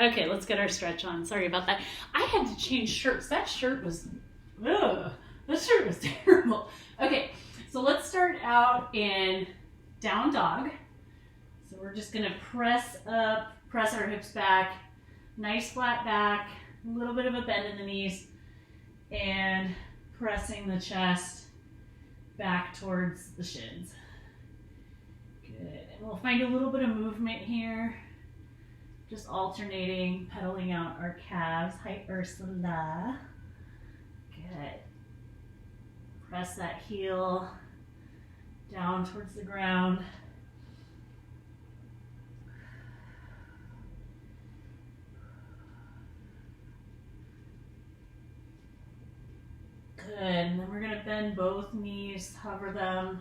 Okay, let's get our stretch on. Sorry about that. I had to change shirts. That shirt was, ugh, that shirt was terrible. Okay, so let's start out in down dog. So we're just gonna press up, press our hips back, nice flat back, a little bit of a bend in the knees, and pressing the chest back towards the shins. Good, and we'll find a little bit of movement here. Just alternating, pedaling out our calves. Hi, Ursula. Good. Press that heel down towards the ground. Good, and then we're gonna bend both knees, hover them,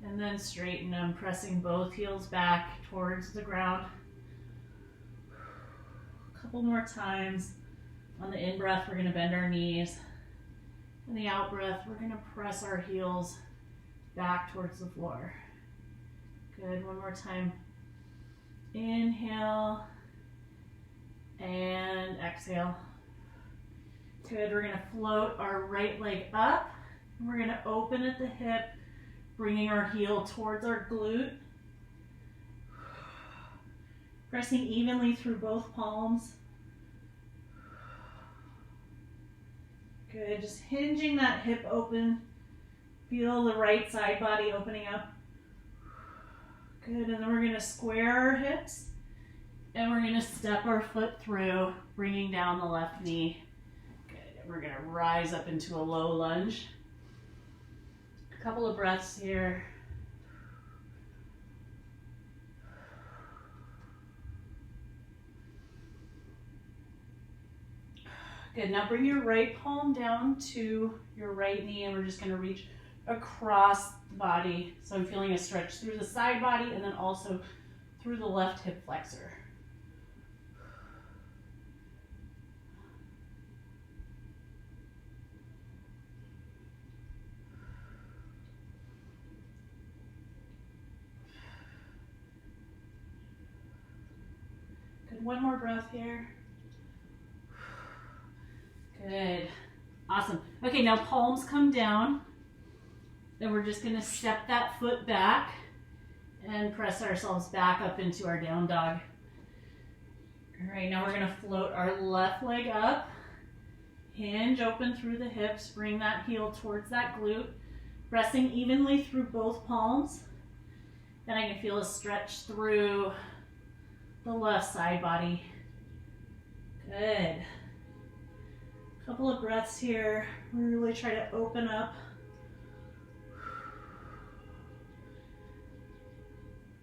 and then straighten them, pressing both heels back towards the ground. Couple more times. On the in-breath, we're going to bend our knees. On the out-breath, we're going to press our heels back towards the floor. Good, one more time. Inhale and exhale. Good, we're going to float our right leg up. We're going to open at the hip, bringing our heel towards our glute. Pressing evenly through both palms. Good, just hinging that hip open. Feel the right side body opening up. Good, and then we're gonna square our hips and we're gonna step our foot through, bringing down the left knee. Good, and we're gonna rise up into a low lunge. A couple of breaths here. Good, now bring your right palm down to your right knee and we're just gonna reach across the body. So I'm feeling a stretch through the side body and then also through the left hip flexor. Good, one more breath here. Good, awesome. Okay, now palms come down. Then we're just gonna step that foot back and press ourselves back up into our down dog. All right, now we're gonna float our left leg up, hinge open through the hips, bring that heel towards that glute, pressing evenly through both palms. Then I can feel a stretch through the left side body. Good. Couple of breaths here. We really try to open up.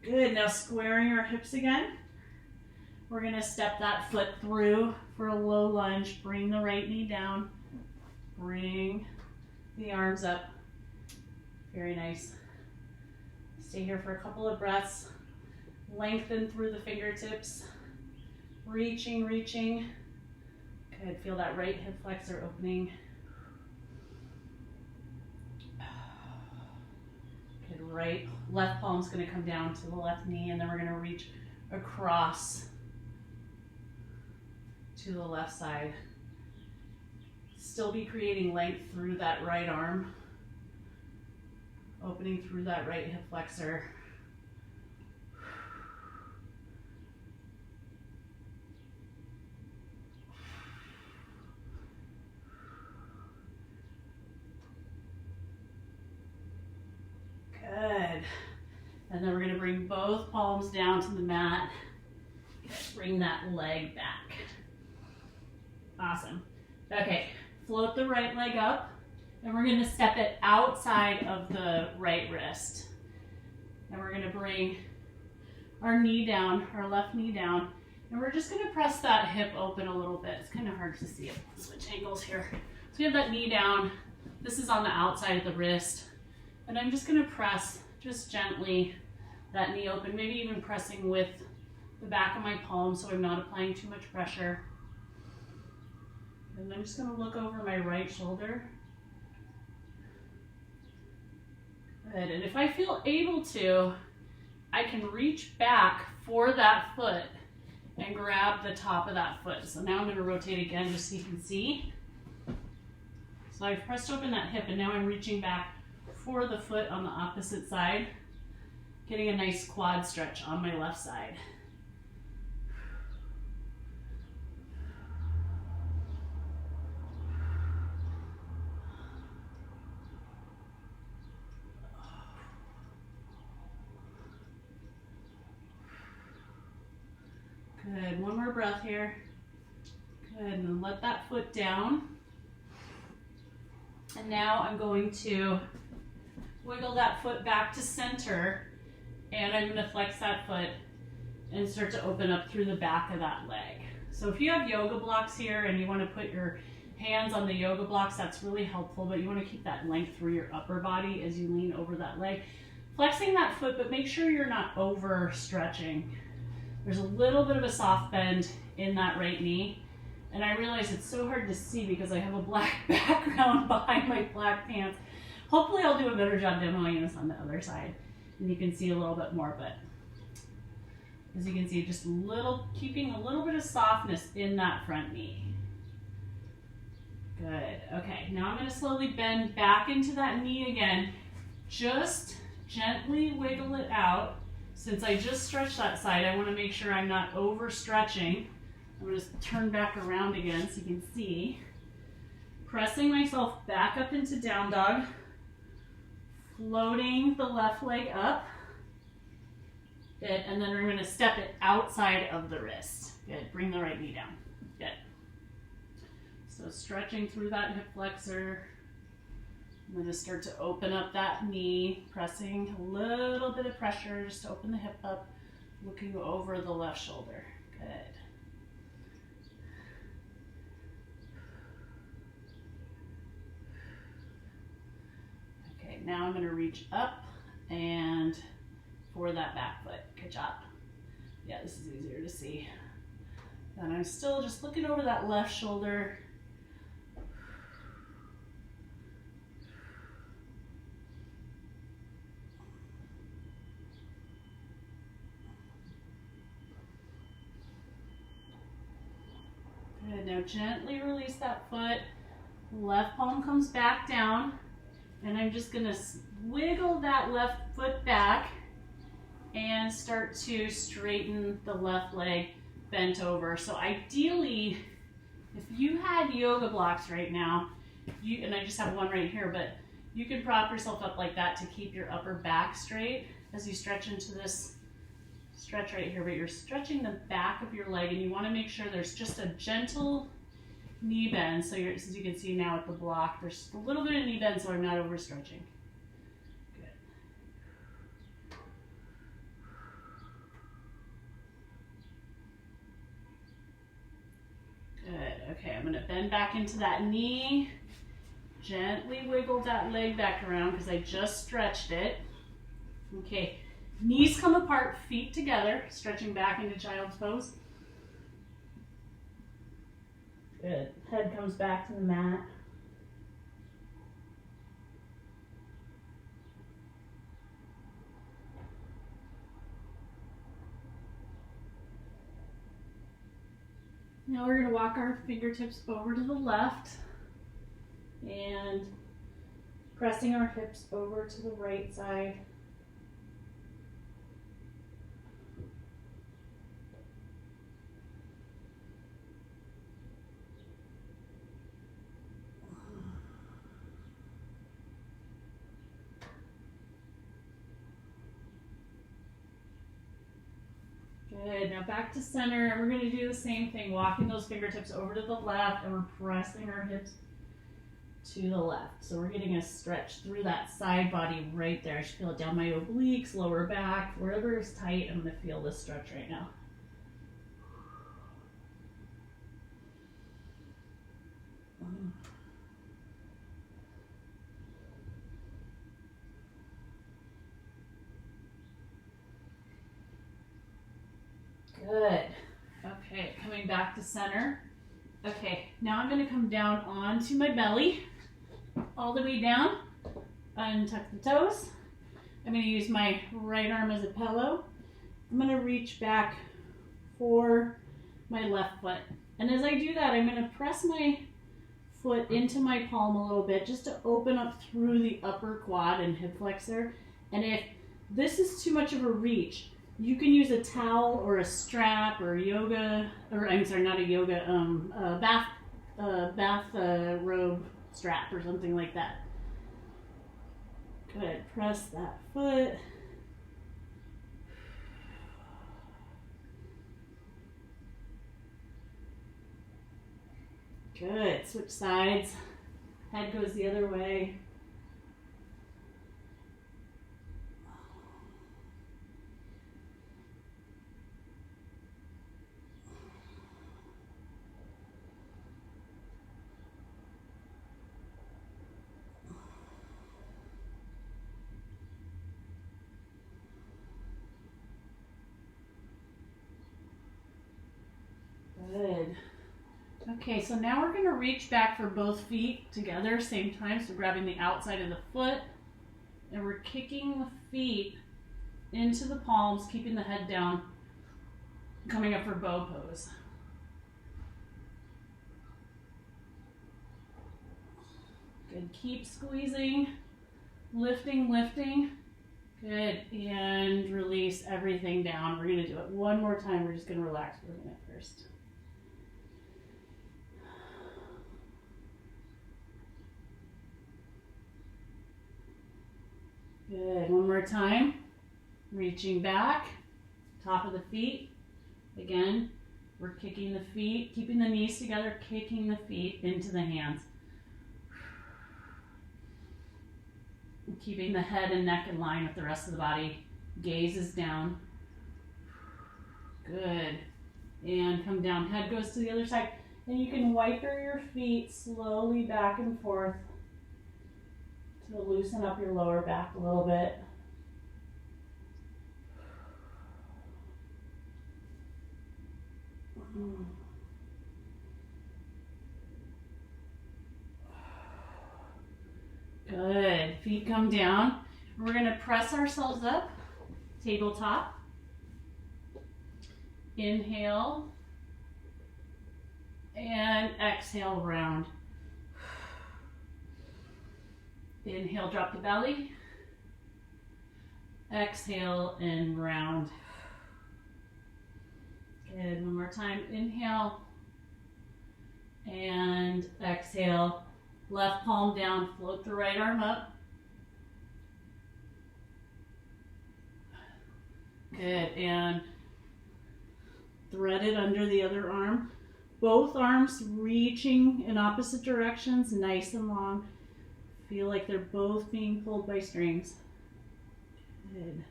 Good, now squaring our hips again. We're gonna step that foot through for a low lunge. Bring the right knee down. Bring the arms up. Very nice. Stay here for a couple of breaths. Lengthen through the fingertips. Reaching, reaching. Good, feel that right hip flexor opening. Good, right, left palm's gonna come down to the left knee and then we're gonna reach across to the left side. Still be creating length through that right arm. Opening through that right hip flexor. Good. And then we're going to bring both palms down to the mat. Bring that leg back. Awesome. Okay, float the right leg up and we're going to step it outside of the right wrist. And we're going to bring our knee down, our left knee down, and we're just going to press that hip open a little bit. It's kind of hard to see it. Switch angles here. So we have that knee down. This is on the outside of the wrist. And I'm just going to press just gently that knee open, maybe even pressing with the back of my palm so I'm not applying too much pressure. And I'm just going to look over my right shoulder. Good. And if I feel able to, I can reach back for that foot and grab the top of that foot. So now I'm going to rotate again just so you can see. So I've pressed open that hip and now I'm reaching back for the foot on the opposite side, getting a nice quad stretch on my left side. Good, one more breath here. Good, and let that foot down. And now I'm going to wiggle that foot back to center, and I'm going to flex that foot and start to open up through the back of that leg. So if you have yoga blocks here and you want to put your hands on the yoga blocks, that's really helpful, but you want to keep that length through your upper body as you lean over that leg. Flexing that foot, but make sure you're not over stretching. There's a little bit of a soft bend in that right knee, and I realize it's so hard to see because I have a black background behind my black pants. Hopefully I'll do a better job demoing this on the other side and you can see a little bit more, but as you can see, just keeping a little bit of softness in that front knee. Good, okay, now I'm gonna slowly bend back into that knee again. Just gently wiggle it out. Since I just stretched that side, I wanna make sure I'm not overstretching. I'm gonna just turn back around again so you can see. Pressing myself back up into down dog, floating the left leg up. Good, and then we're gonna step it outside of the wrist. Good, bring the right knee down. Good. So stretching through that hip flexor. I'm gonna start to open up that knee, pressing a little bit of pressure just to open the hip up, looking over the left shoulder. Good. Okay, now I'm gonna reach up and for that back foot. Good job. Yeah, this is easier to see. And I'm still just looking over that left shoulder. Good, now gently release that foot. Left palm comes back down. And I'm just gonna wiggle that left foot back and start to straighten the left leg bent over. So ideally, if you had yoga blocks right now, and I just have one right here, but you can prop yourself up like that to keep your upper back straight as you stretch into this stretch right here, but you're stretching the back of your leg and you want to make sure there's just a gentle knee bend. So as you can see now with the block, there's just a little bit of knee bend so I'm not overstretching. Good. Good, okay, I'm gonna bend back into that knee, gently wiggle that leg back around because I just stretched it. Okay, knees come apart, feet together, stretching back into child's pose. Good. Head comes back to the mat. Now we're going to walk our fingertips over to the left and pressing our hips over to the right side. Good, now back to center, and we're going to do the same thing, walking those fingertips over to the left, and we're pressing our hips to the left. So we're getting a stretch through that side body right there. I should feel it down my obliques, lower back, wherever is tight, I'm going to feel this stretch right now. Good. Okay, coming back to center. Okay, now I'm going to come down onto my belly, all the way down, untuck the toes. I'm going to use my right arm as a pillow. I'm going to reach back for my left foot. And as I do that, I'm going to press my foot into my palm a little bit just to open up through the upper quad and hip flexor. And if this is too much of a reach, you can use a towel or a strap or yoga, or I'm sorry, not a yoga, bath robe strap or something like that. Good, press that foot. Good, switch sides. Head goes the other way. Good. Okay, so now we're going to reach back for both feet together, same time. So grabbing the outside of the foot, and we're kicking the feet into the palms, keeping the head down, coming up for bow pose. Good, keep squeezing, lifting, lifting. Good, and release everything down. We're going to do it one more time. We're just going to relax for a minute first. Good, one more time. Reaching back, top of the feet. Again, we're kicking the feet, keeping the knees together, kicking the feet into the hands. Keeping the head and neck in line with the rest of the body. Gaze is down. Good. And come down. Head goes to the other side. And you can wiper your feet slowly back and forth to loosen up your lower back a little bit. Good. Feet come down. We're going to press ourselves up, tabletop. Inhale and exhale, round. Inhale, drop the belly. Exhale and round. Good, one more time. Inhale and exhale. Left palm down, float the right arm up. Good, and thread it under the other arm. Both arms reaching in opposite directions, nice and long. Feel like they're both being pulled by strings. Good.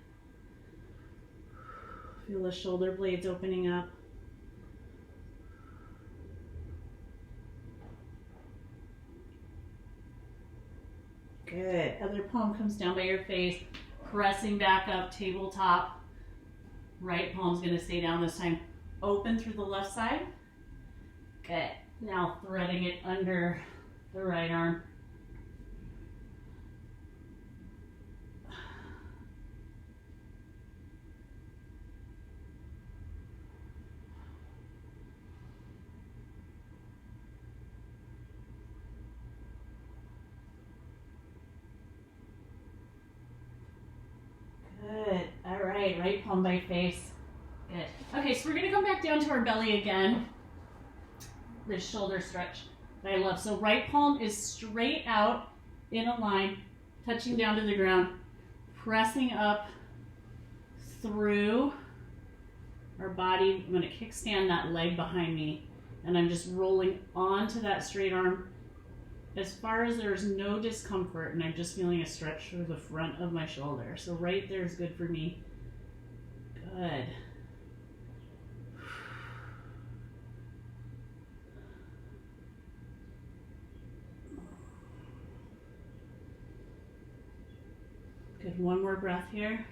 Feel the shoulder blades opening up. Good. Other palm comes down by your face, pressing back up, tabletop. Right palm's going to stay down this time. Open through the left side. Good. Now threading it under the right arm. Good. All right, right palm by face. Good. Okay, so we're going to come back down to our belly again. The shoulder stretch that I love. So right palm is straight out in a line, touching down to the ground, pressing up through our body. I'm going to kickstand that leg behind me, and I'm just rolling onto that straight arm as far as there's no discomfort, and I'm just feeling a stretch through the front of my shoulder. So right there is good for me. Good. Good, one more breath here.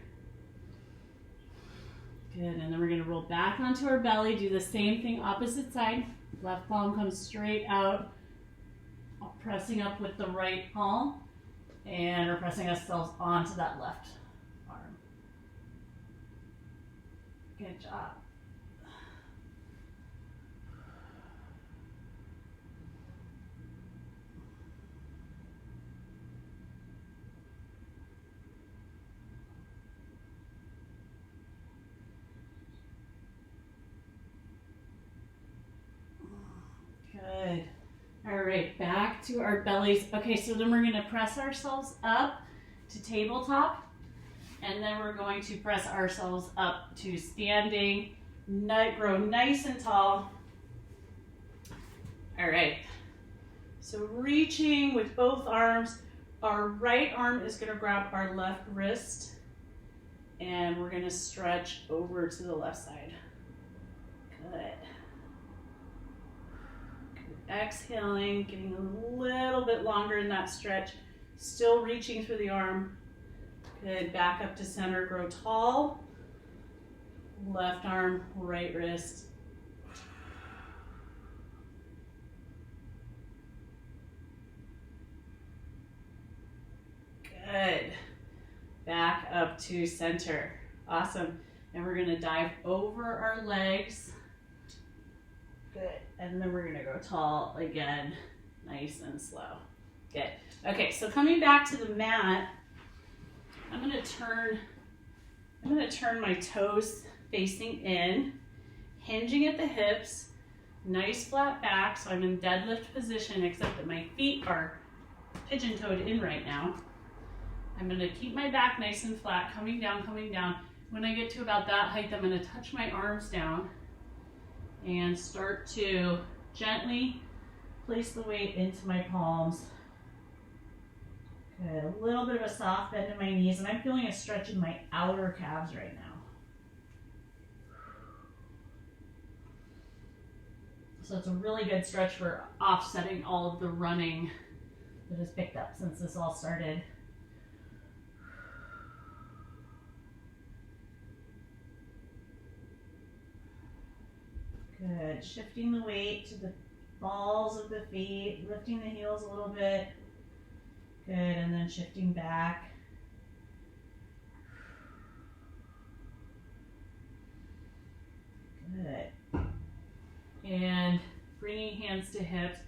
Good, and then we're gonna roll back onto our belly, do the same thing, opposite side. Left palm comes straight out, pressing up with the right palm, and we're pressing ourselves onto that left arm. Good job. Good. All right, back to our bellies. Okay, so then we're gonna press ourselves up to tabletop, and then we're going to press ourselves up to standing. Grow nice and tall. All right, so reaching with both arms. Our right arm is gonna grab our left wrist, and we're gonna stretch over to the left side. Good. Exhaling, getting a little bit longer in that stretch. Still reaching through the arm. Good, back up to center, grow tall. Left arm, right wrist. Good. Back up to center. Awesome. And we're gonna dive over our legs. Good. And then we're gonna go tall again, nice and slow. Good. Okay, so coming back to the mat, I'm gonna turn my toes facing in, hinging at the hips, nice flat back, so I'm in deadlift position, except that my feet are pigeon-toed in right now. I'm gonna keep my back nice and flat, coming down, coming down. When I get to about that height, I'm gonna touch my arms down and start to gently place the weight into my palms. Good, a little bit of a soft bend in my knees, and I'm feeling a stretch in my outer calves right now. So it's a really good stretch for offsetting all of the running that has picked up since this all started. Good, shifting the weight to the balls of the feet, lifting the heels a little bit. Good, and then shifting back. Good. And bringing hands to hips,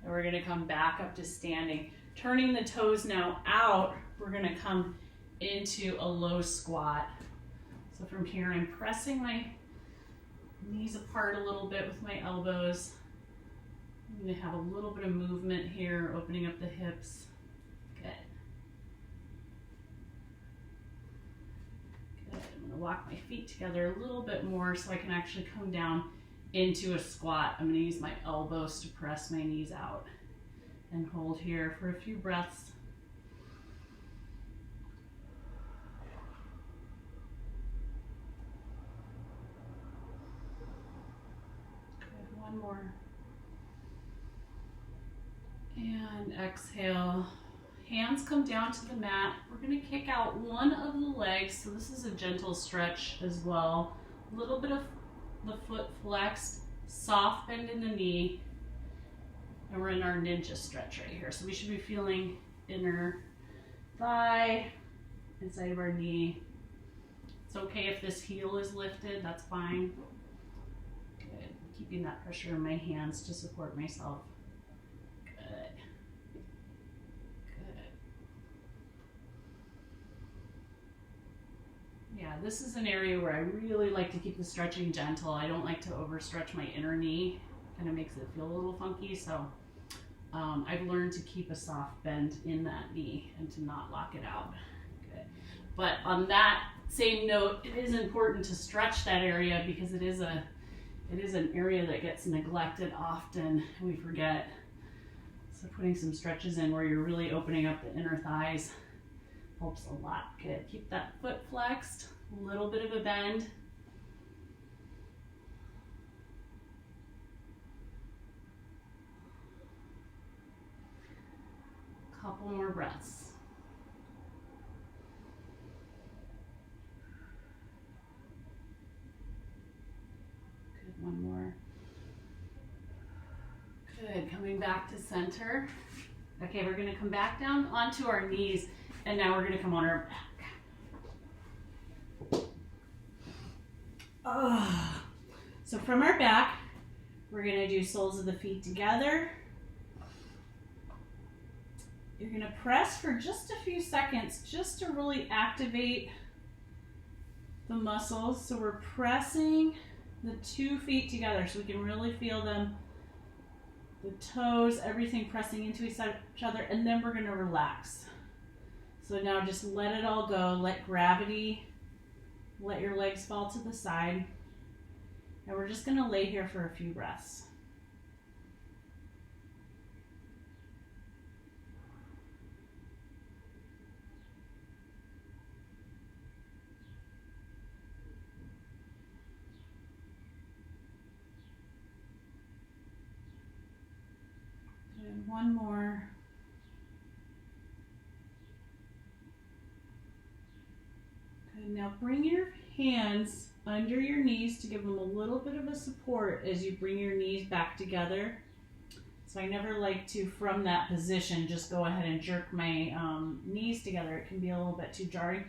and we're gonna come back up to standing. Turning the toes now out, we're gonna come into a low squat. So from here, I'm pressing my knees apart a little bit with my elbows. I'm gonna have a little bit of movement here, opening up the hips. Good. Good. I'm gonna walk my feet together a little bit more so I can actually come down into a squat. I'm gonna use my elbows to press my knees out and hold here for a few breaths. Good. One more. And exhale. Hands come down to the mat. We're going to kick out one of the legs. So this is a gentle stretch as well. A little bit of the foot flexed, soft bend in the knee. And we're in our ninja stretch right here. So we should be feeling inner thigh, inside of our knee. It's okay if this heel is lifted, that's fine. Good. Keeping that pressure in my hands to support myself. Good. Good. Yeah, this is an area where I really like to keep the stretching gentle. I don't like to overstretch my inner knee. Kind of makes it feel a little funky, so I've learned to keep a soft bend in that knee and to not lock it out. Good. But on that same note, it is important to stretch that area because it is an area that gets neglected often and we forget. So putting some stretches in where you're really opening up the inner thighs helps a lot. Good. Keep that foot flexed, a little bit of a bend. Couple more breaths. Good, one more. Good, coming back to center. Okay, we're gonna come back down onto our knees, and now we're gonna come on our back. Oh. So from our back, we're gonna do soles of the feet together. You're gonna press for just a few seconds just to really activate the muscles. So we're pressing the 2 feet together so we can really feel them the toes, everything pressing into each other, and then we're gonna relax. So now just let it all go, let gravity, let your legs fall to the side, and we're just gonna lay here for a few breaths. And one more. Good. Now bring your hands under your knees to give them a little bit of a support as you bring your knees back together. So I never like to, from that position, just go ahead and jerk my knees together. It can be a little bit too jarring.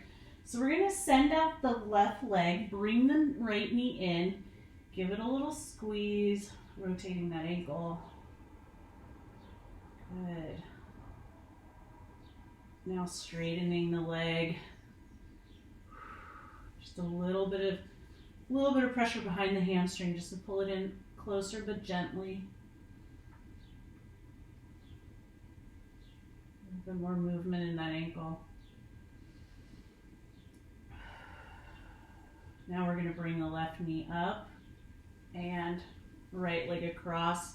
So we're going to send out the left leg, bring the right knee in, give it a little squeeze, rotating that ankle. Good. Now straightening the leg. Just a little bit of pressure behind the hamstring just to pull it in closer but gently. A little bit more movement in that ankle. Now we're going to bring the left knee up and right leg across.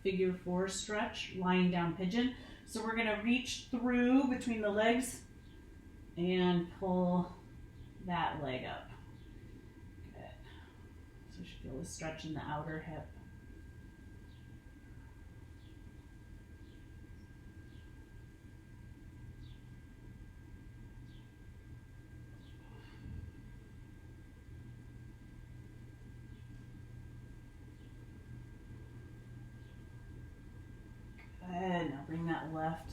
Figure 4 stretch, lying down pigeon. So we're going to reach through between the legs and pull that leg up. Good. So you should feel the stretch in the outer hip. Good. Now bring that left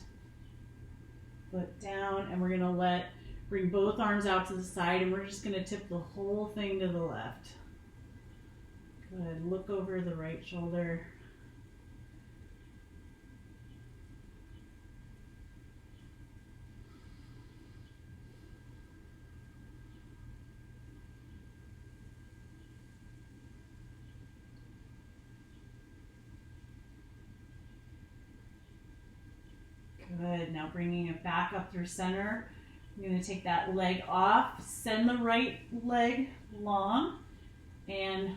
foot down, and we're going to bring both arms out to the side, and we're just going to tip the whole thing to the left. Good. Look over the right shoulder. Good. Now bringing it back up through center. I'm going to take that leg off, send the right leg long, and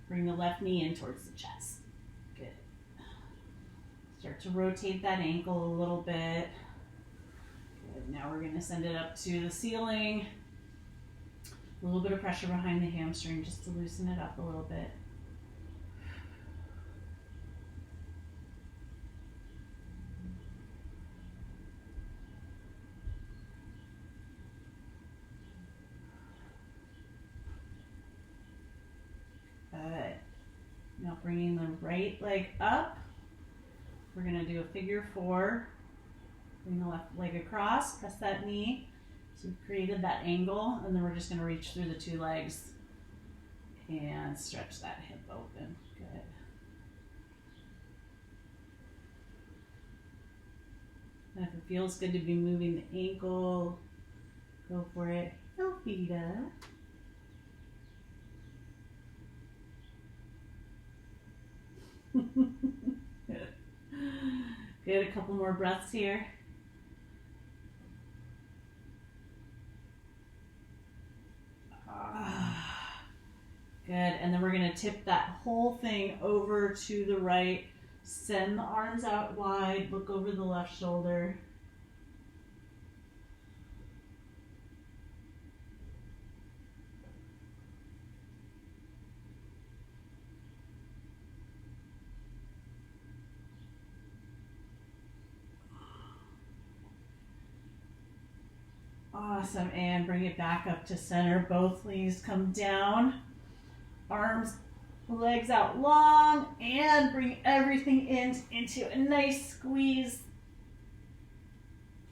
bring the left knee in towards the chest. Good. Start to rotate that ankle a little bit. Good. Now we're going to send it up to the ceiling. A little bit of pressure behind the hamstring just to loosen it up a little bit. Good. Now bringing the right leg up. We're going to do a figure 4. Bring the left leg across, press that knee. So we've created that angle, and then we're just going to reach through the 2 legs and stretch that hip open. Good. And if it feels good to be moving the ankle, go for it. Elfida. Good, a couple more breaths here. Good, and then we're going to tip that whole thing over to the right. Send the arms out wide, look over the left shoulder. Awesome, and bring it back up to center. Both knees come down. Arms, legs out long, and bring everything into a nice squeeze.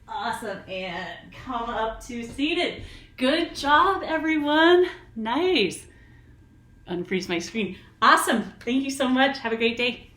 Awesome, and come up to seated. Good job, everyone. Nice. Unfreeze my screen. Awesome. Thank you so much. Have a great day.